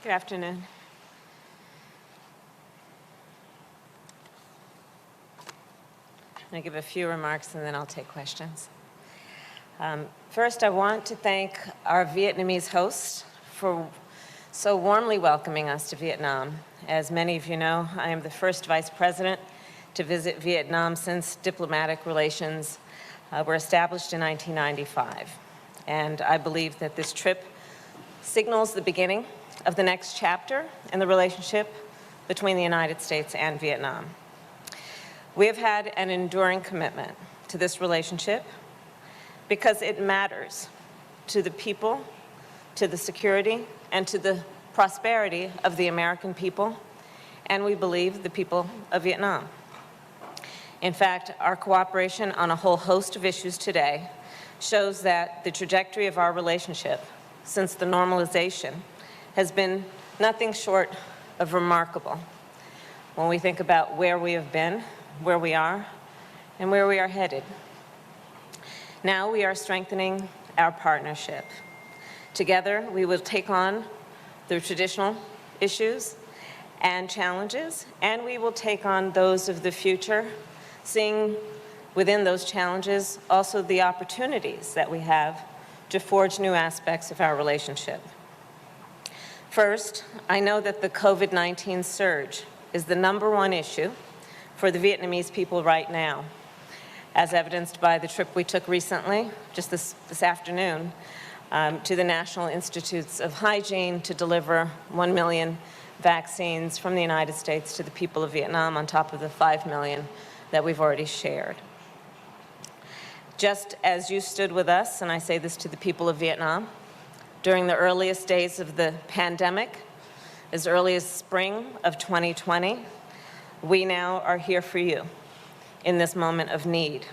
Good afternoon. I'm going to give a few remarks and then I'll take questions. First, I want to thank our Vietnamese hosts for so warmly welcoming us to Vietnam. As many of you know, I am the first vice president to visit Vietnam since diplomatic relations were established in 1995. And I believe that this trip signals the beginning of the next chapter in the relationship between the United States and Vietnam. We have had an enduring commitment to this relationship because it matters to the people, to the security, and to the prosperity of the American people, and we believe the people of Vietnam. In fact, our cooperation on a whole host of issues today shows that the trajectory of our relationship since the normalization has been nothing short of remarkable when we think about where we have been, where we are, and where we are headed. Now we are strengthening our partnership. Together, we will take on the traditional issues and challenges, and we will take on those of the future, seeing within those challenges also the opportunities that we have to forge new aspects of our relationship. First, I know that the COVID-19 surge is the #1 issue for the Vietnamese people right now, as evidenced by the trip we took recently, just this afternoon, to the National Institutes of Hygiene to deliver 1 million vaccines from the United States to the people of Vietnam on top of the 5 million that we've already shared. Just as you stood with us, and I say this to the people of Vietnam, during the earliest days of the pandemic, as early as spring of 2020, we now are here for you in this moment of need.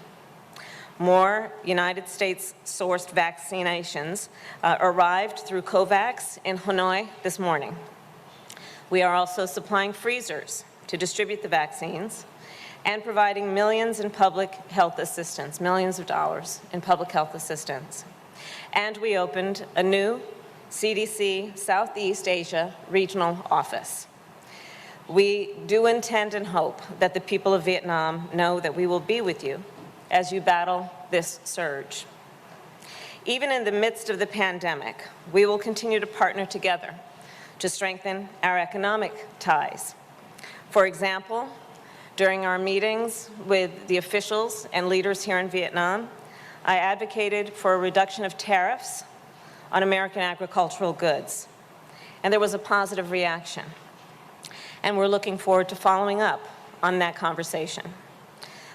More United States-sourced vaccinations arrived through COVAX in Hanoi this morning. We are also supplying freezers to distribute the vaccines and providing millions in public health assistance, millions of dollars in public health assistance. And we opened a new CDC Southeast Asia regional office. We do intend and hope that the people of Vietnam know that we will be with you as you battle this surge. Even in the midst of the pandemic, we will continue to partner together to strengthen our economic ties. For example, during our meetings with the officials and leaders here in Vietnam, I advocated for a reduction of tariffs on American agricultural goods, and there was a positive reaction. And we're looking forward to following up on that conversation.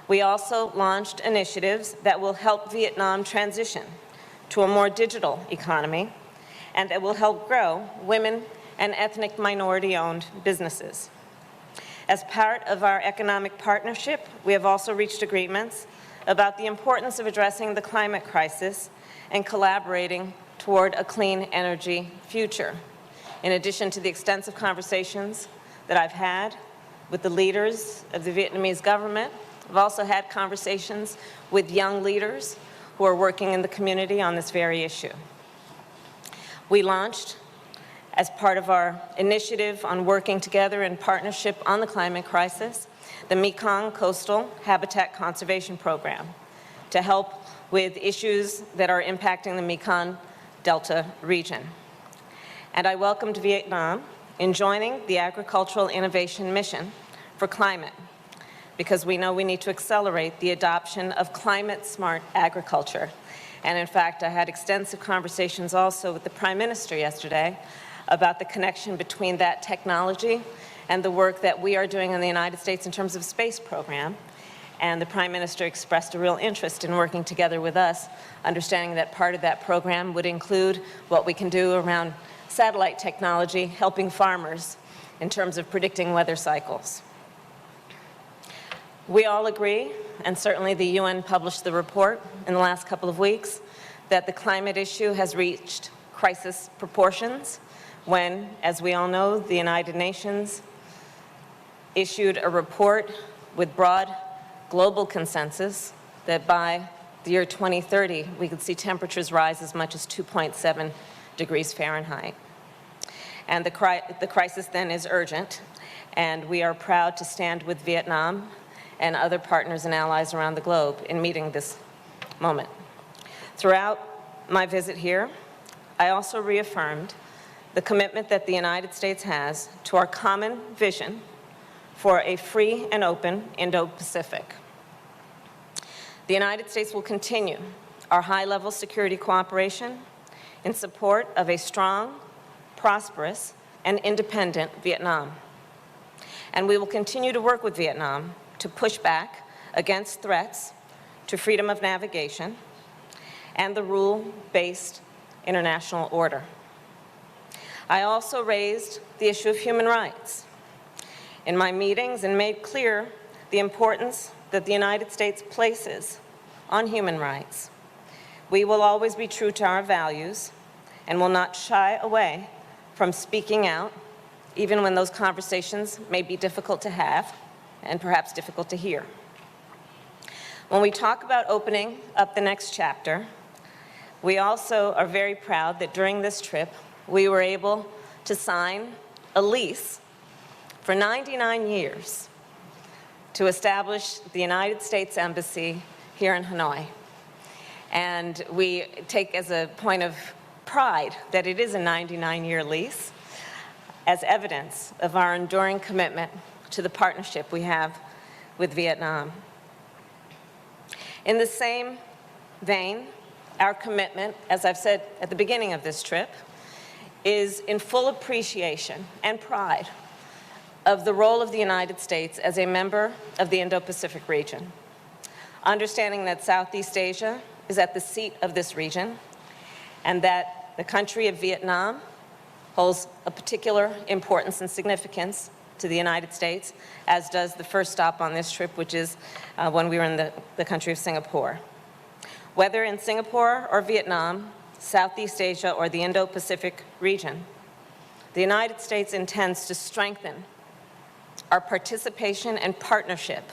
We also launched initiatives that will help Vietnam transition to a more digital economy and that will help grow women and ethnic minority-owned businesses. As part of our economic partnership, we have also reached agreements about the importance of addressing the climate crisis and collaborating toward a clean energy future. In addition to the extensive conversations that I've had with the leaders of the Vietnamese government, I've also had conversations with young leaders who are working in the community on this very issue. We launched, as part of our initiative on working together in partnership on the climate crisis, the Mekong Coastal Habitat Conservation Program to help with issues that are impacting the Mekong Delta region. And I welcomed Vietnam in joining the Agricultural Innovation Mission for Climate, because we know we need to accelerate the adoption of climate-smart agriculture. And in fact, I had extensive conversations also with the Prime Minister yesterday about the connection between that technology and the work that we are doing in the United States in terms of space program. And the Prime Minister expressed a real interest in working together with us, understanding that part of that program would include what we can do around satellite technology, helping farmers in terms of predicting weather cycles. We all agree, and certainly the UN published the report in the last couple of weeks, that the climate issue has reached crisis proportions when, as we all know, the United Nations issued a report with broad global consensus that by the year 2030, we could see temperatures rise as much as 2.7 degrees Fahrenheit. And the crisis then is urgent, and we are proud to stand with Vietnam and other partners and allies around the globe in meeting this moment. Throughout my visit here, I also reaffirmed the commitment that the United States has to our common vision for a free and open Indo-Pacific. The United States will continue our high-level security cooperation in support of a strong, prosperous, and independent Vietnam. And we will continue to work with Vietnam to push back against threats to freedom of navigation and the rule-based international order. I also raised the issue of human rights in my meetings and made clear the importance that the United States places on human rights. We will always be true to our values and will not shy away from speaking out, even when those conversations may be difficult to have and perhaps difficult to hear. When we talk about opening up the next chapter, we also are very proud that during this trip, we were able to sign a lease for 99 years to establish the United States Embassy here in Hanoi. And we take as a point of pride that it is a 99-year lease as evidence of our enduring commitment to the partnership we have with Vietnam. In the same vein, our commitment, as I've said at the beginning of this trip, is in full appreciation and pride of the role of the United States as a member of the Indo-Pacific region. Understanding that Southeast Asia is at the seat of this region and that the country of Vietnam holds a particular importance and significance to the United States, as does the first stop on this trip, which is when we were in the country of Singapore. Whether in Singapore or Vietnam, Southeast Asia or the Indo-Pacific region, the United States intends to strengthen our participation and partnership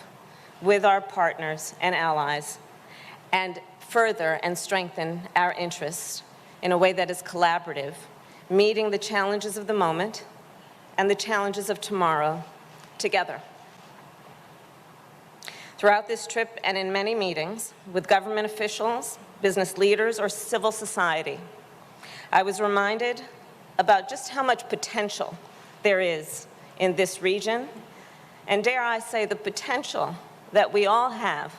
with our partners and allies, and further and strengthen our interests in a way that is collaborative, meeting the challenges of the moment and the challenges of tomorrow together. Throughout this trip and in many meetings with government officials, business leaders, or civil society, I was reminded about just how much potential there is in this region, and dare I say, the potential that we all have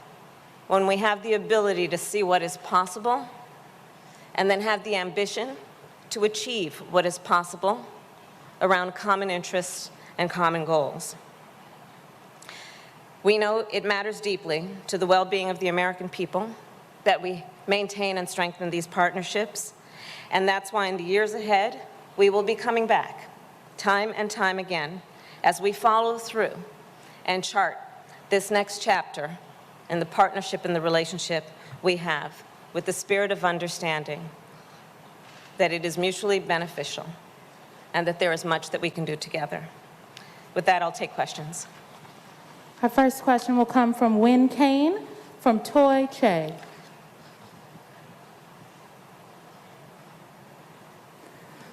when we have the ability to see what is possible and then have the ambition to achieve what is possible around common interests and common goals. We know it matters deeply to the well-being of the American people that we maintain and strengthen these partnerships, and that's why in the years ahead, we will be coming back time and time again as we follow through and chart this next chapter in the partnership and the relationship we have with the spirit of understanding that it is mutually beneficial and that there is much that we can do together. With that, I'll take questions. Our first question will come from Win Kane from Toi Che.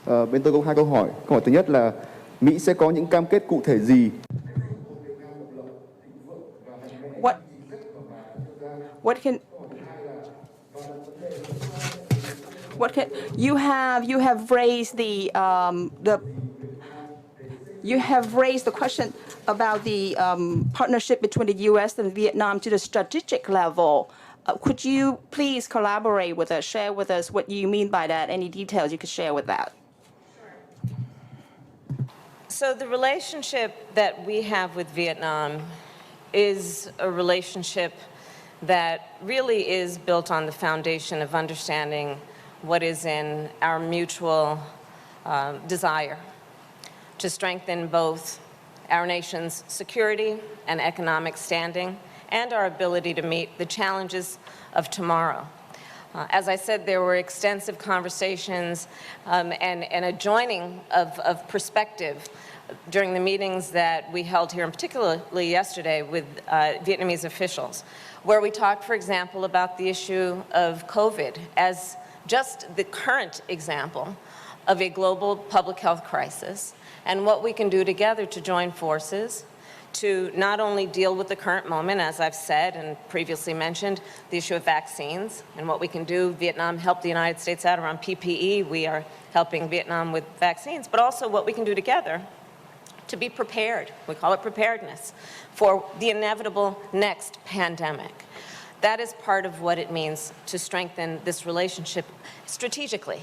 Bên tôi có hai câu hỏi. Câu hỏi thứ nhất là Mỹ sẽ có những cam kết cụ thể gì? You have raised the question about the partnership between the U.S. and Vietnam to the strategic level. Could you please collaborate with us, share with us what you mean by that? Any details you could share with that? So the relationship that we have with Vietnam is a relationship that really is built on the foundation of understanding what is in our mutual desire to strengthen both our nation's security and economic standing and our ability to meet the challenges of tomorrow. As I said, there were extensive conversations and a joining of perspective during the meetings that we held here, and particularly yesterday with Vietnamese officials, where we talked, for example, about the issue of COVID as just the current example of a global public health crisis and what we can do together to join forces to not only deal with the current moment, as I've said and previously mentioned, the issue of vaccines and what we can do. Vietnam helped the United States out around PPE. We are helping Vietnam with vaccines, but also what we can do together to be prepared. We call it preparedness for the inevitable next pandemic. That is part of what it means to strengthen this relationship strategically.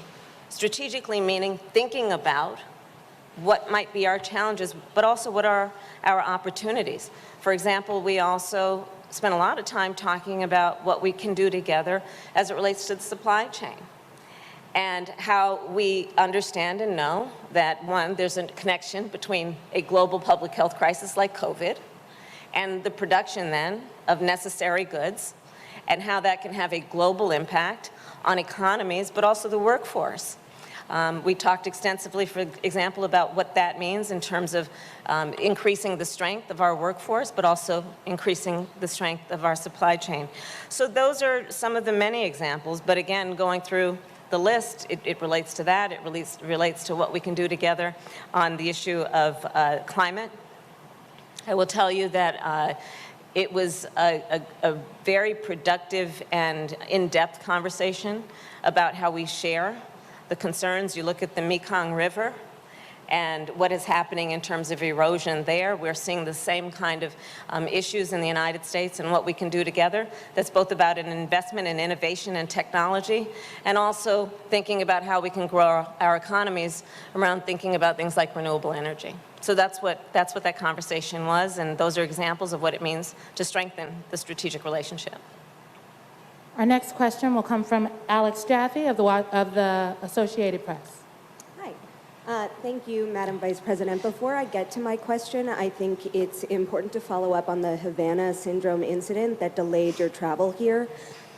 Strategically meaning thinking about what might be our challenges, but also what are our opportunities. For example, we also spent a lot of time talking about what we can do together as it relates to the supply chain and how we understand and know that, one, there's a connection between a global public health crisis like COVID and the production then of necessary goods and how that can have a global impact on economies, but also the workforce. We talked extensively, for example, about what that means in terms of increasing the strength of our workforce, but also increasing the strength of our supply chain. So those are some of the many examples, but again, going through the list, it relates to that. It relates to what we can do together on the issue of climate. I will tell you that it was a very productive and in-depth conversation about how we share the concerns. You look at the Mekong River and what is happening in terms of erosion there. We're seeing the same kind of issues in the United States and what we can do together. That's both about an investment in innovation and technology and also thinking about how we can grow our economies around thinking about things like renewable energy. So that's what that conversation was, and those are examples of what it means to strengthen the strategic relationship. Our next question will come from Alex Jaffe of the Associated Press. Hi. Thank you, Madam Vice President. Before I get to my question, I think it's important to follow up on the Havana syndrome incident that delayed your travel here.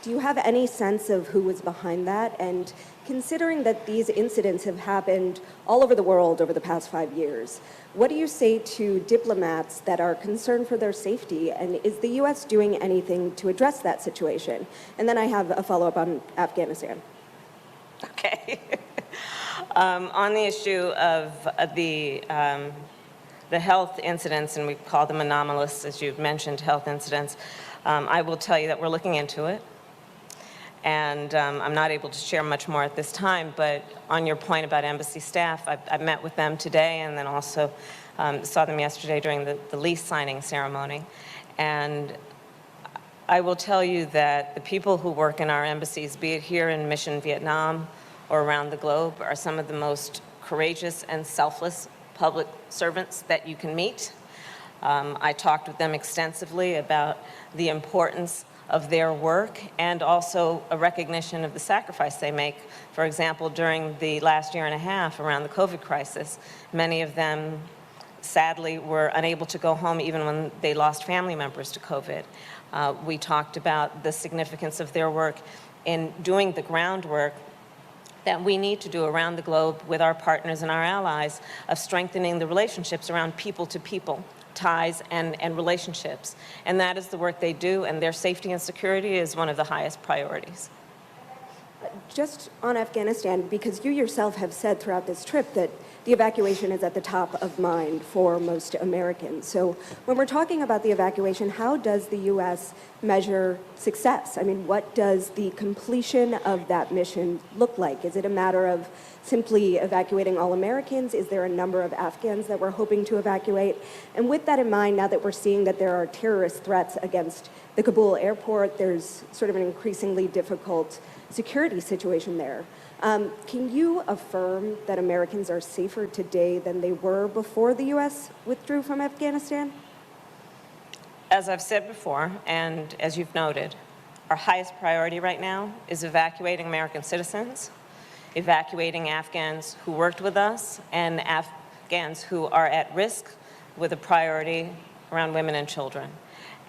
Do you have any sense of who was behind that? And considering that these incidents have happened all over the world over the past 5 years, what do you say to diplomats that are concerned for their safety? And is the U.S. doing anything to address that situation? And then I have a follow-up on Afghanistan. Okay. On the issue of the health incidents, and we call them anomalous, as you've mentioned, health incidents, I will tell you that we're looking into it. And I'm not able to share much more at this time, but on your point about embassy staff, I met with them today and then also saw them yesterday during the lease signing ceremony. And I will tell you that the people who work in our embassies, be it here in Mission Vietnam or around the globe, are some of the most courageous and selfless public servants that you can meet. I talked with them extensively about the importance of their work and also a recognition of the sacrifice they make. For example, during the last year and a half around the COVID crisis, many of them sadly were unable to go home even when they lost family members to COVID. We talked about the significance of their work in doing the groundwork that we need to do around the globe with our partners and our allies of strengthening the relationships around people-to-people ties and relationships. And that is the work they do, and their safety and security is one of the highest priorities. Just on Afghanistan, because you yourself have said throughout this trip that the evacuation is at the top of mind for most Americans. So when we're talking about the evacuation, how does the U.S. measure success? I mean, what does the completion of that mission look like? Is it a matter of simply evacuating all Americans? Is there a number of Afghans that we're hoping to evacuate? And with that in mind, now that we're seeing that there are terrorist threats against the Kabul airport, there's sort of an increasingly difficult security situation there. Can you affirm that Americans are safer today than they were before the U.S. withdrew from Afghanistan? As I've said before, and as you've noted, our highest priority right now is evacuating American citizens, evacuating Afghans who worked with us, and Afghans who are at risk, with a priority around women and children.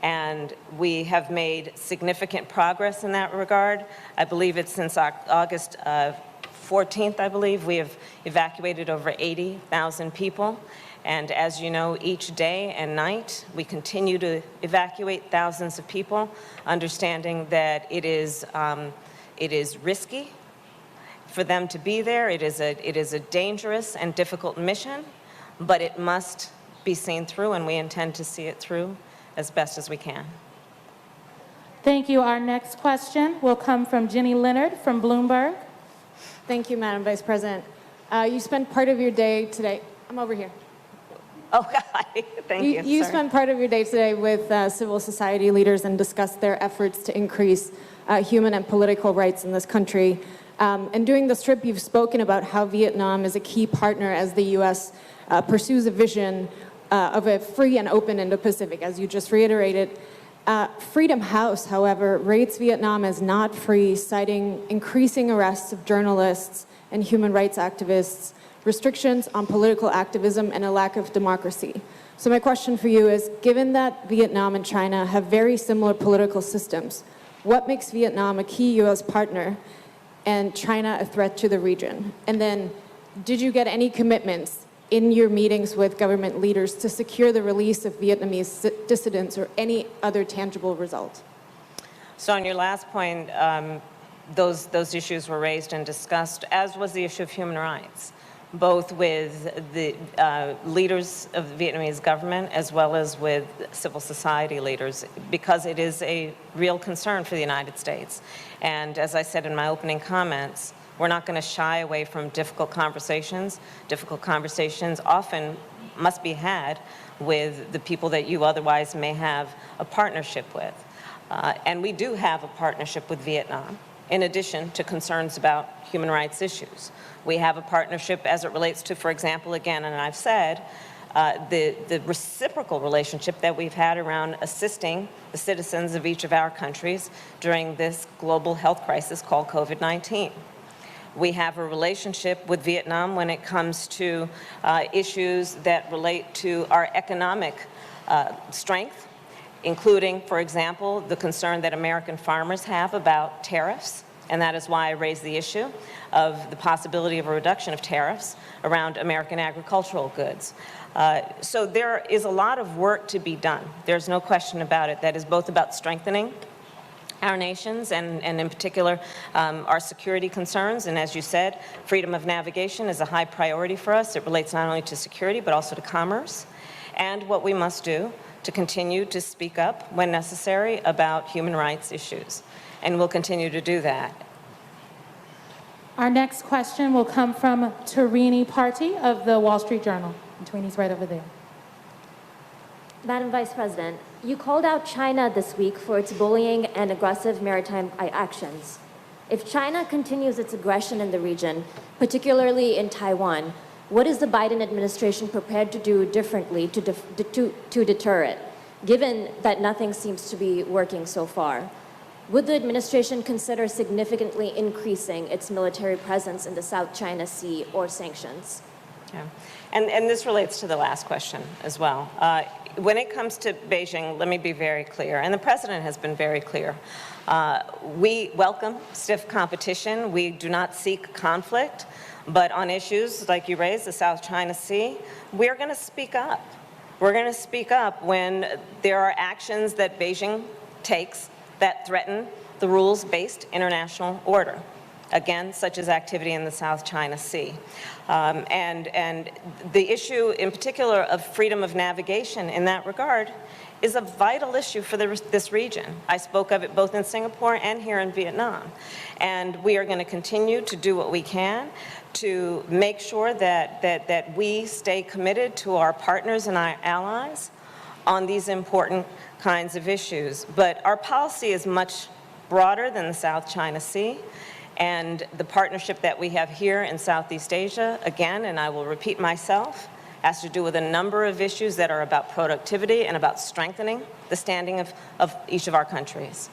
And we have made significant progress in that regard. I believe it's since August 14th, I believe, we have evacuated over 80,000 people. And as you know, each day and night, we continue to evacuate thousands of people, understanding that it is risky for them to be there. It is a dangerous and difficult mission, but it must be seen through, and we intend to see it through as best as we can. Thank you. Our next question will come from Jenny Leonard from Bloomberg. Thank you, Madam Vice President. You spent part of your day today, I'm over here. Oh, hi. Thank you. You Sorry. spent part of your day today with civil society leaders and discussed their efforts to increase human and political rights in this country. And during this trip, you've spoken about how Vietnam is a key partner as the U.S. Pursues a vision of a free and open Indo-Pacific, as you just reiterated. Freedom House, however, rates Vietnam as not free, citing increasing arrests of journalists and human rights activists, restrictions on political activism, and a lack of democracy. So my question for you is, given that Vietnam and China have very similar political systems, what makes Vietnam a key U.S. partner and China a threat to the region? And then, did you get any commitments in your meetings with government leaders to secure the release of Vietnamese dissidents or any other tangible result? So on your last point, those issues were raised and discussed, as was the issue of human rights, both with the leaders of the Vietnamese government as well as with civil society leaders, because it is a real concern for the United States. And as I said in my opening comments, we're not going to shy away from difficult conversations. Difficult conversations often must be had with the people that you otherwise may have a partnership with. And we do have a partnership with Vietnam, in addition to concerns about human rights issues. We have a partnership as it relates to, for example, again, and I've said, the reciprocal relationship that we've had around assisting the citizens of each of our countries during this global health crisis called COVID-19. We have a relationship with Vietnam when it comes to issues that relate to our economic strength, including, for example, the concern that American farmers have about tariffs. And that is why I raised the issue of the possibility of a reduction of tariffs around American agricultural goods. So there is a lot of work to be done. There's no question about it. That is both about strengthening our nations and in particular our security concerns. And as you said, freedom of navigation is a high priority for us. It relates not only to security but also to commerce. And what we must do to continue to speak up when necessary about human rights issues. And we'll continue to do that. Our next question will come from Tarini Parti of the Wall Street Journal. And Tarini's right over there. Madam Vice President, you called out China this week for its bullying and aggressive maritime actions. If China continues its aggression in the region, particularly in Taiwan, what is the Biden administration prepared to do differently to deter it, given that nothing seems to be working so far? Would the administration consider significantly increasing its military presence in the South China Sea or sanctions? Yeah. And this relates to the last question as well. When it comes to Beijing, let me be very clear, and the President has been very clear. We welcome stiff competition. We do not seek conflict. But on issues like you raised, the South China Sea, we're going to speak up. We're going to speak up when there are actions that Beijing takes that threaten the rules-based international order, again, such as activity in the South China Sea. And the issue in particular of freedom of navigation in that regard is a vital issue for this region. I spoke of it both in Singapore and here in Vietnam. And we are going to continue to do what we can to make sure that we stay committed to our partners and our allies on these important kinds of issues. But our policy is much broader than the South China Sea. And the partnership that we have here in Southeast Asia, again, and I will repeat myself, has to do with a number of issues that are about productivity and about strengthening the standing of each of our countries.